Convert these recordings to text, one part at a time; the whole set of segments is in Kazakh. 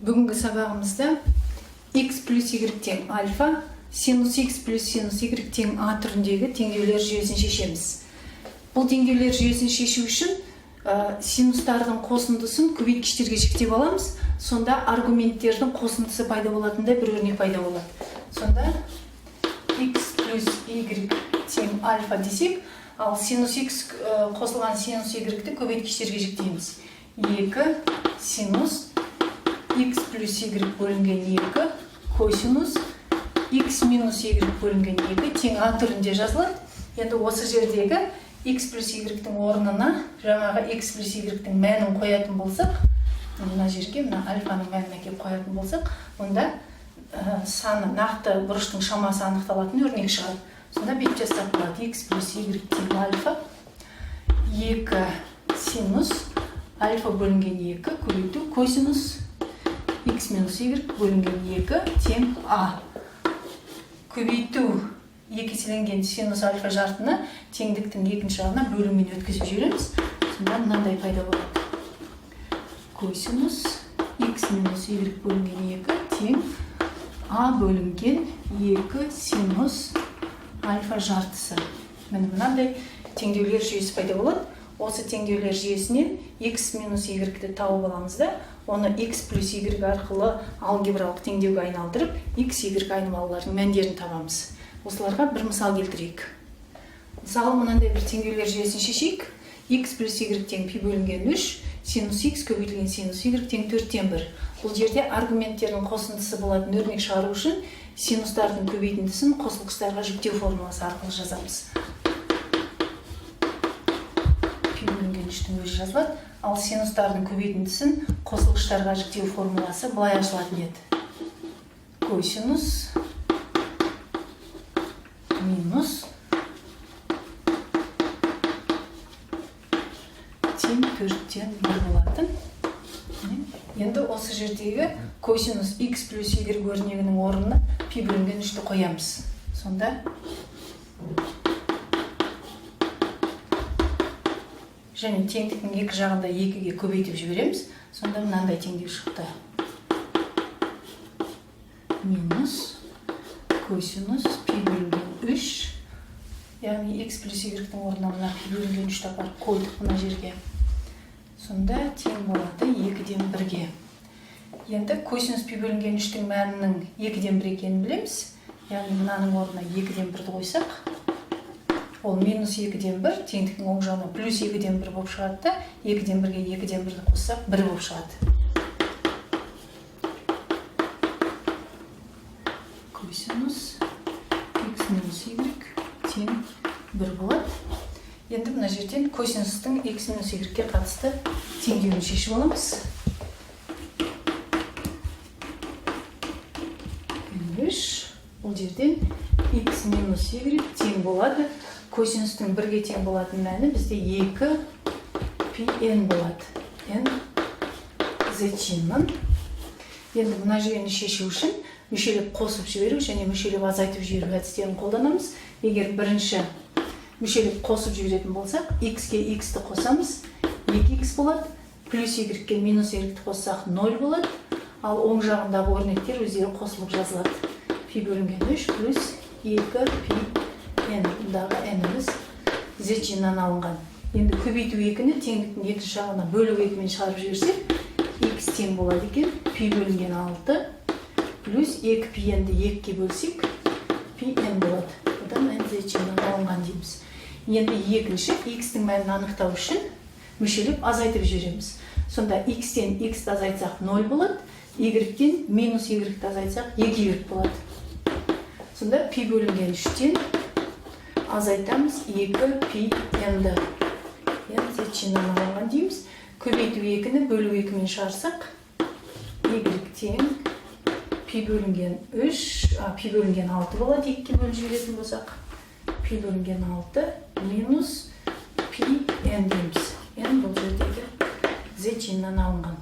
Бүгінгі сабағымызда x плюс y тең альфа, синус x плюс синус y тең a түріндегі теңдеулер жүйесін шешеміз. Бұл теңдеулер жүйесін шешу үшін синустардың қосындысын көбейткіштерге жіктеп аламыз. Сонда аргументтердің қосындысы пайда болатындай бір өрнек пайда болады. Сонда x плюс y тең альфа десек, ал синус x қосылған синус y-ті көбейткіштерге жіктейміз. 2 синус x плюс y бөлінген 2 косинус x минус y бөлінген 2 тең a түрінде жазылады. Енді осы жердегі x плюс y-тің орнына жаңағы x плюс y-тің мәнін қоятын болсақ, мына жерге мына альфаның мәнін әкеліп қоятын болсақ, онда саны нақты бұрыштың шамасы анықталатын өрнек шығады. Сонда бүйтіп жазсақ болады: x плюс y тең альфа 2 синус альфа бөлінген 2 көбейту косинус x минус y бөлінген 2 тең a. Көбейту екеселенген синус альфа жартыны теңдіктің екінші жағына бөліммен өткізіп жібереміз. Сонда мынандай пайда болады: косинус x минус y бөлінген 2 тең a бөлінген 2 синус альфа жартысы. Мынандай теңдеулер жүйесі пайда болады. Осы теңдеулер жүйесінен x минус y-ті тауып аламыз да, оны x плюс y арқылы алгебралық теңдеуге айналдырып, x, y айнымалылардың мәндерін табамыз. Осыларға бір мысал келтірейік. Мысалы, мынандай бір теңдеулер жүйесін шешейік. x плюс y тең пи бөлінген 3, синус x көбейтілген синус y тең 4-тен 1. Бұл жерде аргументтердің қосындысы болатын өрнек шығару үшін синустардың көбейтіндісін қосылғыштарға жүктеу формуласы арқылы жазамыз. Пи бөлінген 3-тің өзі жазылады, ал синустардың көбейтіндісін қосылғыштарға жүктеу формуласы былай ашылатын еді: косинус минус тең 4-тен 1 болатын. Енді осы жердегі косинус x плюс y өрнегінің орнына пи бөлінген 3-ті қоямыз. Сонда және теңдіктің екі жағында 2-ге көбейтіп жібереміз. Сонда мынандай теңдеу шықты: минус косинус пи бөлінген 3, яғни x плюс y-тің орнына мына пи бөлінген 3-ті апарып қойдық мына жерге. Сонда тең болады 2-ден 1-ге. Енді косинус пи бөлінген 3-тің мәнінің 2-ден 1 екенін білеміз. Яғни мынаның орнына 2-ден 1-ді қойсақ, ол минус 2-ден 1, теңдіктің оң жағына плюс 2-ден 1 болып шығады да, 2-ден 1-ге 2-ден 1-ді қоссақ 1 болып шығады. Косинус x минус y тең 1 болады. Енді мына жерден косинустың x минус y-ге қатысты теңдеуін шешіп аламыз. 3. Бұл жерден x минус y тең болады. Косинустың 1-ге тең болатын мәні бізде 2 пи n болады. n z-нің. Енді мына жүйені шешу үшін мүшелеп қосып жіберу және мүшелеп азайтып жіберу әдістерін қолданамыз. Егер бірінші мүшелеп қосып жіберетін болсақ, x-ке x-ті қосамыз, 2x болады, плюс y-ке минус y-ті қоссақ 0 болады, ал оң жағындағы өрнектер өздері қосылып жазылады. Пи бөлінген 3 плюс 2 пи n. Бұндағы n-іміз z-нан алынған. Енді көбейту 2-ні теңдіктің екінші жағына бөлу 2-мен шығарып жіберсек, x тең болады екен, пи бөлінген 6 плюс 2 пи n-ді 2-ке бөлсек, пи n болады. Бұдан n z-нан алынған дейміз. Енді екінші x-тің мәнін анықтау үшін мүшелеп азайтып жібереміз. Сонда x-тен x-ті азайтсақ 0 болады, y-тен минус y-ті азайтсақ 2y болады. Сонда пи бөлінген 3-тен азайтамыз 2 пи n-ді. n z-нан алынған дейміз. Көбейту 2-ні бөлу 2-мен шығарсақ, y тең пи бөлінген 3, пи бөлінген 6 болады, 2-ке бөліп жіберетін болсақ. Пи бөлінген 6 минус пи n дейміз. n бұл жердегі z-нан алынған.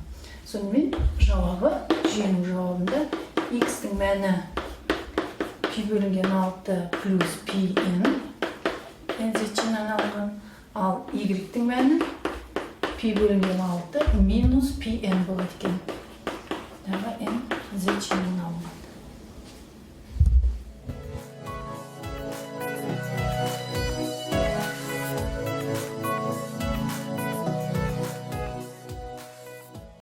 Сонымен жауабы, жүйенің жауабында x-тің мәні пи бөлінген 6 плюс пи n z-нан алынған, ал y-тің мәні пи бөлінген 6 минус пи n болады екен. тағы n значениені алу.